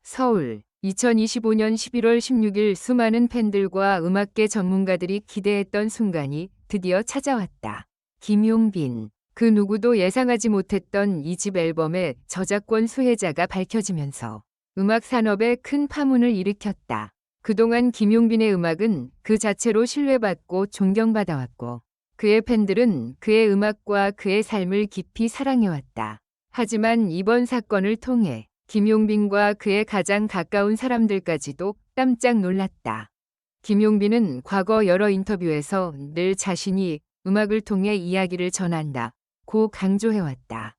서울 2025년 11월 16일 수많은 팬들과 음악계 전문가들이 기대했던 순간이 드디어 찾아왔다. 김용빈. 그 누구도 예상하지 못했던 2집 앨범의 저작권 수혜자가 밝혀지면서 음악 산업에 큰 파문을 일으켰다. 그동안 김용빈의 음악은 그 자체로 신뢰받고 존경받아왔고 그의 팬들은 그의 음악과 그의 삶을 깊이 사랑해왔다. 하지만 이번 사건을 통해 김용빈과 그의 가장 가까운 사람들까지도 깜짝 놀랐다. 김용빈은 과거 여러 인터뷰에서 늘 자신이 음악을 통해 이야기를 전한다고 강조해왔다.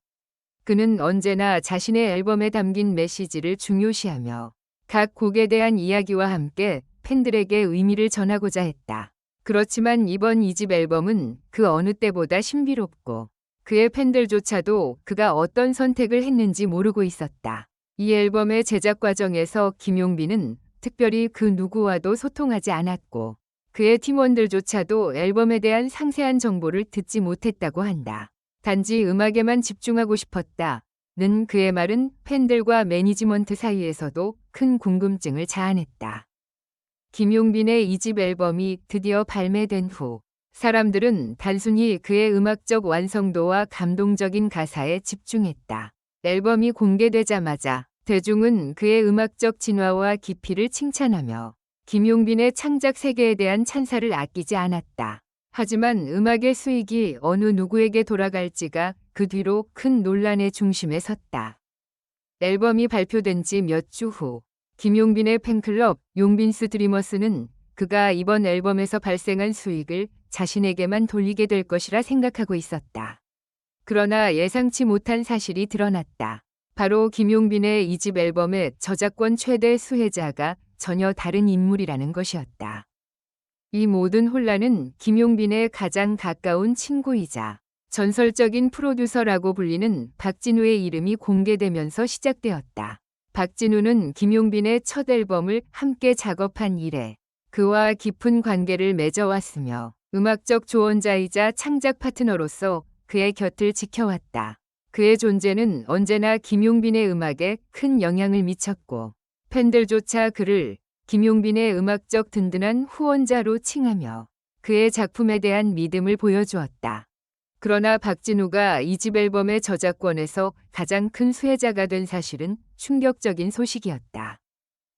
그는 언제나 자신의 앨범에 담긴 메시지를 중요시하며 각 곡에 대한 이야기와 함께 팬들에게 의미를 전하고자 했다. 그렇지만 이번 2집 앨범은 그 어느 때보다 신비롭고 그의 팬들조차도 그가 어떤 선택을 했는지 모르고 있었다. 이 앨범의 제작 과정에서 김용빈은 특별히 그 누구와도 소통하지 않았고 그의 팀원들조차도 앨범에 대한 상세한 정보를 듣지 못했다고 한다. 단지 음악에만 집중하고 싶었다는 그의 말은 팬들과 매니지먼트 사이에서도 큰 궁금증을 자아냈다. 김용빈의 2집 앨범이 드디어 발매된 후 사람들은 단순히 그의 음악적 완성도와 감동적인 가사에 집중했다. 앨범이 공개되자마자 대중은 그의 음악적 진화와 깊이를 칭찬하며 김용빈의 창작 세계에 대한 찬사를 아끼지 않았다. 하지만 음악의 수익이 어느 누구에게 돌아갈지가 그 뒤로 큰 논란의 중심에 섰다. 앨범이 발표된 지 몇 주 후 김용빈의 팬클럽 용빈스 드리머스는 그가 이번 앨범에서 발생한 수익을 자신에게만 돌리게 될 것이라 생각하고 있었다. 그러나 예상치 못한 사실이 드러났다. 바로 김용빈의 2집 앨범의 저작권 최대 수혜자가 전혀 다른 인물이라는 것이었다. 이 모든 혼란은 김용빈의 가장 가까운 친구이자 전설적인 프로듀서라고 불리는 박진우의 이름이 공개되면서 시작되었다. 박진우는 김용빈의 첫 앨범을 함께 작업한 이래 그와 깊은 관계를 맺어왔으며 음악적 조언자이자 창작 파트너로서 그의 곁을 지켜왔다. 그의 존재는 언제나 김용빈의 음악에 큰 영향을 미쳤고 팬들조차 그를 김용빈의 음악적 든든한 후원자로 칭하며 그의 작품에 대한 믿음을 보여주었다. 그러나 박진우가 2집 앨범의 저작권에서 가장 큰 수혜자가 된 사실은 충격적인 소식이었다.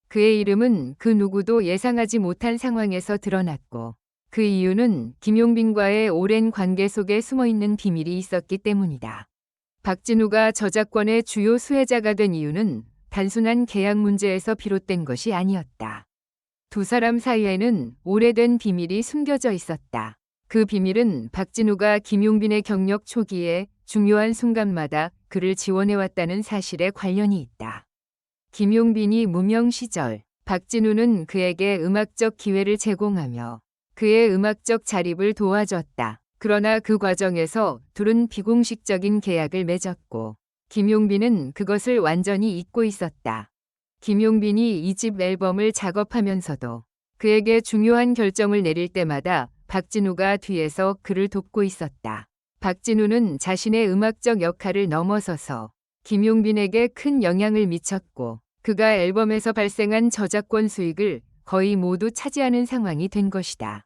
그의 이름은 그 누구도 예상하지 못한 상황에서 드러났고 그 이유는 김용빈과의 오랜 관계 속에 숨어있는 비밀이 있었기 때문이다. 박진우가 저작권의 주요 수혜자가 된 이유는 단순한 계약 문제에서 비롯된 것이 아니었다. 두 사람 사이에는 오래된 비밀이 숨겨져 있었다. 그 비밀은 박진우가 김용빈의 경력 초기에 중요한 순간마다 그를 지원해왔다는 사실에 관련이 있다. 김용빈이 무명 시절 박진우는 그에게 음악적 기회를 제공하며 그의 음악적 자립을 도와줬다. 그러나 그 과정에서 둘은 비공식적인 계약을 맺었고 김용빈은 그것을 완전히 잊고 있었다. 김용빈이 2집 앨범을 작업하면서도 그에게 중요한 결정을 내릴 때마다 박진우가 뒤에서 그를 돕고 있었다. 박진우는 자신의 음악적 역할을 넘어서서 김용빈에게 큰 영향을 미쳤고 그가 앨범에서 발생한 저작권 수익을 거의 모두 차지하는 상황이 된 것이다.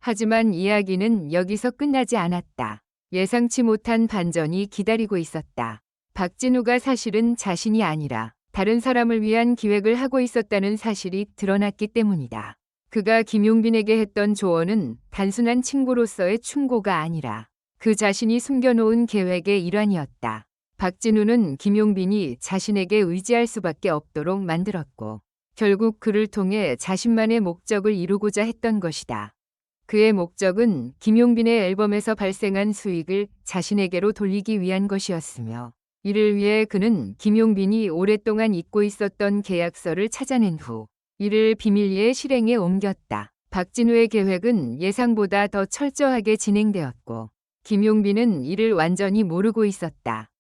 하지만 이야기는 여기서 끝나지 않았다. 예상치 못한 반전이 기다리고 있었다. 박진우가 사실은 자신이 아니라 다른 사람을 위한 기획을 하고 있었다는 사실이 드러났기 때문이다. 그가 김용빈에게 했던 조언은 단순한 친구로서의 충고가 아니라 그 자신이 숨겨놓은 계획의 일환이었다. 박진우는 김용빈이 자신에게 의지할 수밖에 없도록 만들었고 결국 그를 통해 자신만의 목적을 이루고자 했던 것이다. 그의 목적은 김용빈의 앨범에서 발생한 수익을 자신에게로 돌리기 위한 것이었으며 이를 위해 그는 김용빈이 오랫동안 잊고 있었던 계약서를 찾아낸 후 이를 비밀리에 실행에 옮겼다. 박진우의 계획은 예상보다 더 철저하게 진행되었고 김용빈은 이를 완전히 모르고 있었다.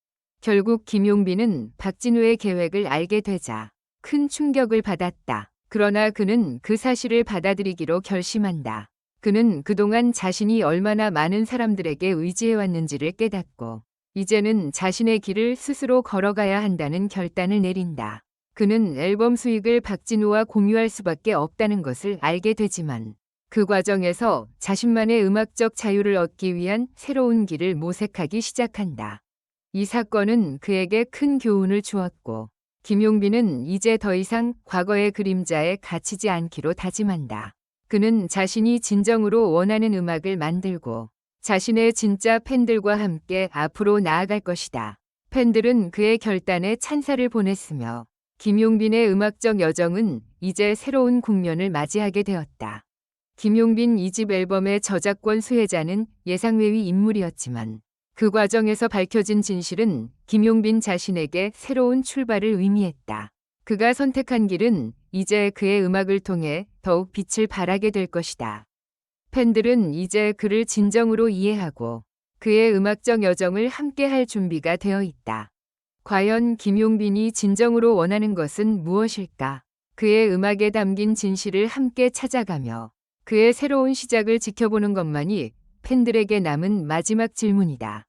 결국 김용빈은 박진우의 계획을 알게 되자 큰 충격을 받았다. 그러나 그는 그 사실을 받아들이기로 결심한다. 그는 그동안 자신이 얼마나 많은 사람들에게 의지해왔는지를 깨닫고 이제는 자신의 길을 스스로 걸어가야 한다는 결단을 내린다. 그는 앨범 수익을 박진우와 공유할 수밖에 없다는 것을 알게 되지만 그 과정에서 자신만의 음악적 자유를 얻기 위한 새로운 길을 모색하기 시작한다. 이 사건은 그에게 큰 교훈을 주었고 김용빈은 이제 더 이상 과거의 그림자에 갇히지 않기로 다짐한다. 그는 자신이 진정으로 원하는 음악을 만들고 자신의 진짜 팬들과 함께 앞으로 나아갈 것이다. 팬들은 그의 결단에 찬사를 보냈으며 김용빈의 음악적 여정은 이제 새로운 국면을 맞이하게 되었다. 김용빈 2집 앨범의 저작권 수혜자는 예상외의 인물이었지만 그 과정에서 밝혀진 진실은 김용빈 자신에게 새로운 출발을 의미했다. 그가 선택한 길은 이제 그의 음악을 통해 더욱 빛을 발하게 될 것이다. 팬들은 이제 그를 진정으로 이해하고 그의 음악적 여정을 함께할 준비가 되어 있다. 과연 김용빈이 진정으로 원하는 것은 무엇일까? 그의 음악에 담긴 진실을 함께 찾아가며 그의 새로운 시작을 지켜보는 것만이 팬들에게 남은 마지막 질문이다.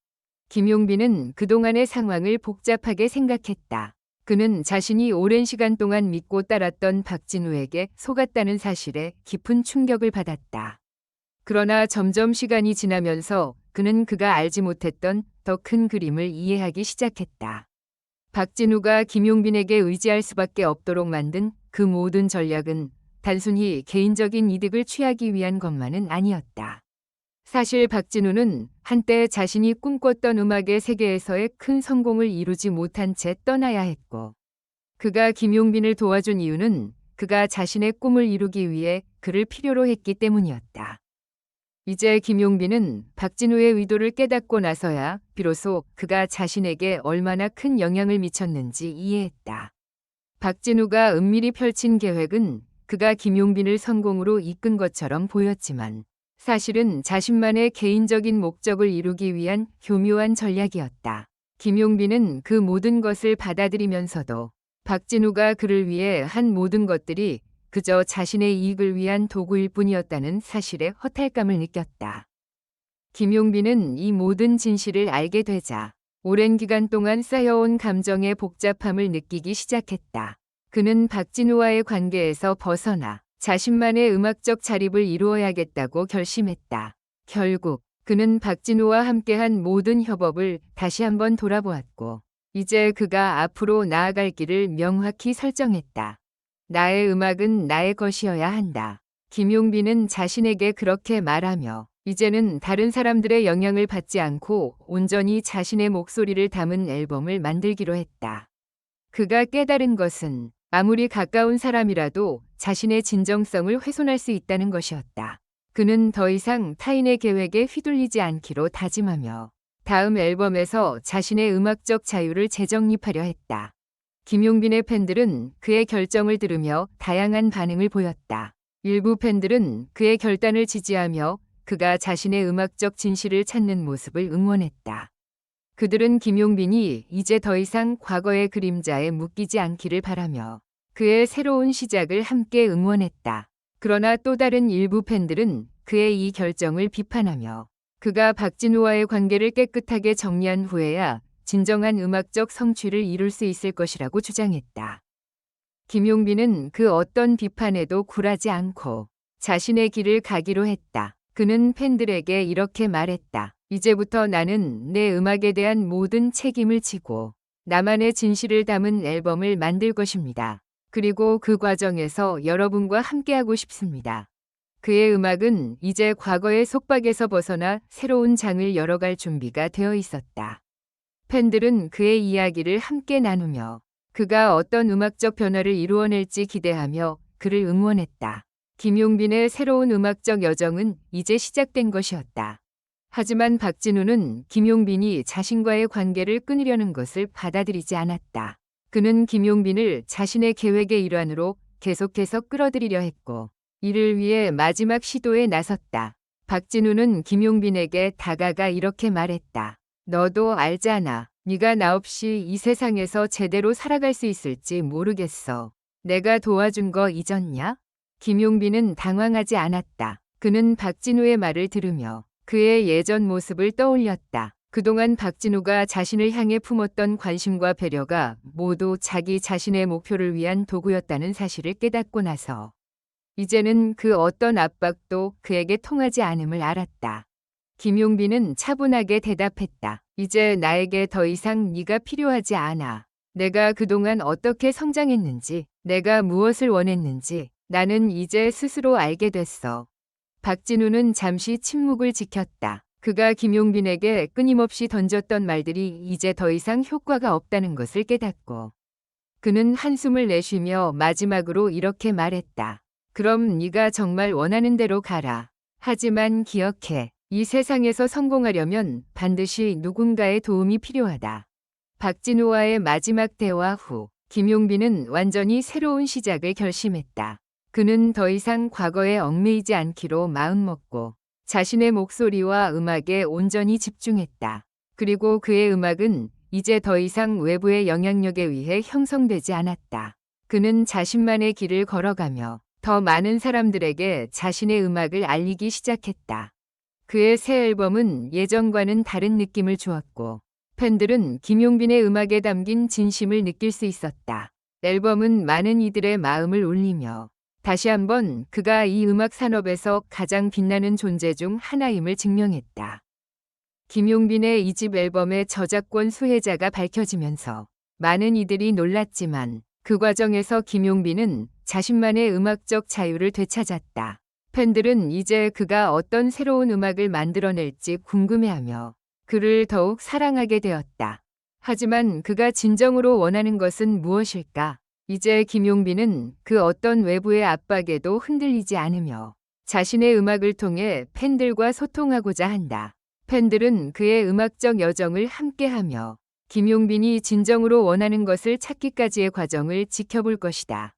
김용빈은 그동안의 상황을 복잡하게 생각했다. 그는 자신이 오랜 시간 동안 믿고 따랐던 박진우에게 속았다는 사실에 깊은 충격을 받았다. 그러나 점점 시간이 지나면서 그는 그가 알지 못했던 더 큰 그림을 이해하기 시작했다. 박진우가 김용빈에게 의지할 수밖에 없도록 만든 그 모든 전략은 단순히 개인적인 이득을 취하기 위한 것만은 아니었다. 사실 박진우는 한때 자신이 꿈꿨던 음악의 세계에서의 큰 성공을 이루지 못한 채 떠나야 했고, 그가 김용빈을 도와준 이유는 그가 자신의 꿈을 이루기 위해 그를 필요로 했기 때문이었다. 이제 김용빈은 박진우의 의도를 깨닫고 나서야 비로소 그가 자신에게 얼마나 큰 영향을 미쳤는지 이해했다. 박진우가 은밀히 펼친 계획은 그가 김용빈을 성공으로 이끈 것처럼 보였지만 사실은 자신만의 개인적인 목적을 이루기 위한 교묘한 전략이었다. 김용빈은 그 모든 것을 받아들이면서도 박진우가 그를 위해 한 모든 것들이 그저 자신의 이익을 위한 도구일 뿐이었다는 사실에 허탈감을 느꼈다. 김용빈은 이 모든 진실을 알게 되자 오랜 기간 동안 쌓여온 감정의 복잡함을 느끼기 시작했다. 그는 박진우와의 관계에서 벗어나 자신만의 음악적 자립을 이루어야겠다고 결심했다. 결국 그는 박진우와 함께한 모든 협업을 다시 한번 돌아보았고 이제 그가 앞으로 나아갈 길을 명확히 설정했다. 나의 음악은 나의 것이어야 한다. 김용빈은 자신에게 그렇게 말하며 이제는 다른 사람들의 영향을 받지 않고 온전히 자신의 목소리를 담은 앨범을 만들기로 했다. 그가 깨달은 것은 아무리 가까운 사람이라도 자신의 진정성을 훼손할 수 있다는 것이었다. 그는 더 이상 타인의 계획에 휘둘리지 않기로 다짐하며 다음 앨범에서 자신의 음악적 자유를 재정립하려 했다. 김용빈의 팬들은 그의 결정을 들으며 다양한 반응을 보였다. 일부 팬들은 그의 결단을 지지하며 그가 자신의 음악적 진실을 찾는 모습을 응원했다. 그들은 김용빈이 이제 더 이상 과거의 그림자에 묶이지 않기를 바라며 그의 새로운 시작을 함께 응원했다. 그러나 또 다른 일부 팬들은 그의 이 결정을 비판하며 그가 박진우와의 관계를 깨끗하게 정리한 후에야 진정한 음악적 성취를 이룰 수 있을 것이라고 주장했다. 김용빈은 그 어떤 비판에도 굴하지 않고 자신의 길을 가기로 했다. 그는 팬들에게 이렇게 말했다. 이제부터 나는 내 음악에 대한 모든 책임을 지고 나만의 진실을 담은 앨범을 만들 것입니다. 그리고 그 과정에서 여러분과 함께하고 싶습니다. 그의 음악은 이제 과거의 속박에서 벗어나 새로운 장을 열어갈 준비가 되어 있었다. 팬들은 그의 이야기를 함께 나누며 그가 어떤 음악적 변화를 이루어낼지 기대하며 그를 응원했다. 김용빈의 새로운 음악적 여정은 이제 시작된 것이었다. 하지만 박진우는 김용빈이 자신과의 관계를 끊으려는 것을 받아들이지 않았다. 그는 김용빈을 자신의 계획의 일환으로 계속해서 끌어들이려 했고 이를 위해 마지막 시도에 나섰다. 박진우는 김용빈에게 다가가 이렇게 말했다. 너도 알잖아. 네가 나 없이 이 세상에서 제대로 살아갈 수 있을지 모르겠어. 내가 도와준 거 잊었냐? 김용빈은 당황하지 않았다. 그는 박진우의 말을 들으며 그의 예전 모습을 떠올렸다. 그동안 박진우가 자신을 향해 품었던 관심과 배려가 모두 자기 자신의 목표를 위한 도구였다는 사실을 깨닫고 나서 이제는 그 어떤 압박도 그에게 통하지 않음을 알았다. 김용빈은 차분하게 대답했다. 이제 나에게 더 이상 네가 필요하지 않아. 내가 그동안 어떻게 성장했는지, 내가 무엇을 원했는지 나는 이제 스스로 알게 됐어. 박진우는 잠시 침묵을 지켰다. 그가 김용빈에게 끊임없이 던졌던 말들이 이제 더 이상 효과가 없다는 것을 깨닫고 그는 한숨을 내쉬며 마지막으로 이렇게 말했다. 그럼 네가 정말 원하는 대로 가라. 하지만 기억해. 이 세상에서 성공하려면 반드시 누군가의 도움이 필요하다. 박진우와의 마지막 대화 후 김용빈은 완전히 새로운 시작을 결심했다. 그는 더 이상 과거에 얽매이지 않기로 마음먹고 자신의 목소리와 음악에 온전히 집중했다. 그리고 그의 음악은 이제 더 이상 외부의 영향력에 의해 형성되지 않았다. 그는 자신만의 길을 걸어가며 더 많은 사람들에게 자신의 음악을 알리기 시작했다. 그의 새 앨범은 예전과는 다른 느낌을 주었고 팬들은 김용빈의 음악에 담긴 진심을 느낄 수 있었다. 앨범은 많은 이들의 마음을 울리며 다시 한번 그가 이 음악 산업에서 가장 빛나는 존재 중 하나임을 증명했다. 김용빈의 2집 앨범의 저작권 수혜자가 밝혀지면서 많은 이들이 놀랐지만 그 과정에서 김용빈은 자신만의 음악적 자유를 되찾았다. 팬들은 이제 그가 어떤 새로운 음악을 만들어낼지 궁금해하며 그를 더욱 사랑하게 되었다. 하지만 그가 진정으로 원하는 것은 무엇일까? 이제 김용빈은 그 어떤 외부의 압박에도 흔들리지 않으며 자신의 음악을 통해 팬들과 소통하고자 한다. 팬들은 그의 음악적 여정을 함께하며 김용빈이 진정으로 원하는 것을 찾기까지의 과정을 지켜볼 것이다.